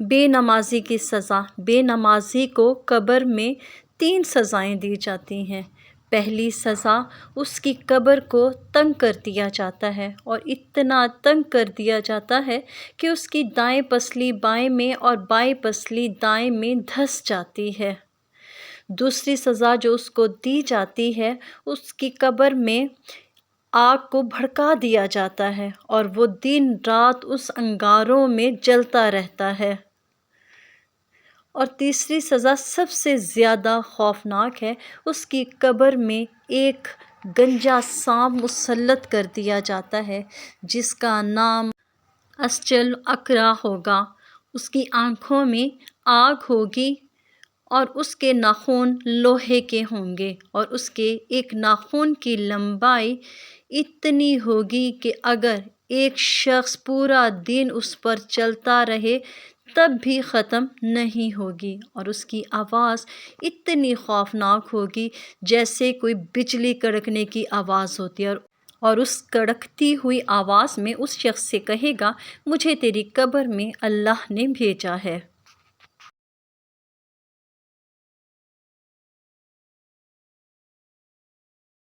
بے نمازی کی سزا۔ بے نمازی کو قبر میں 3 سزائیں دی جاتی ہیں۔ پہلی سزا، اس کی قبر کو تنگ کر دیا جاتا ہے، اور اتنا تنگ کر دیا جاتا ہے کہ اس کی دائیں پسلی بائیں میں اور بائیں پسلی دائیں میں دھس جاتی ہے۔ دوسری سزا جو اس کو دی جاتی ہے، اس کی قبر میں آگ کو بھڑکا دیا جاتا ہے اور وہ دن رات اس انگاروں میں جلتا رہتا ہے۔ اور تیسری سزا سب سے زیادہ خوفناک ہے، اس کی قبر میں ایک گنجا سانپ مسلط کر دیا جاتا ہے جس کا نام اسچل اقرع ہوگا۔ اس کی آنکھوں میں آگ ہوگی اور اس کے ناخن لوہے کے ہوں گے، اور اس کے ایک ناخن کی لمبائی اتنی ہوگی کہ اگر ایک شخص پورا دن اس پر چلتا رہے تب بھی ختم نہیں ہوگی، اور اس کی آواز اتنی خوفناک ہوگی جیسے کوئی بجلی کڑکنے کی آواز ہوتی ہے، اور اس کڑکتی ہوئی آواز میں اس شخص سے کہے گا، مجھے تیری قبر میں اللہ نے بھیجا ہے۔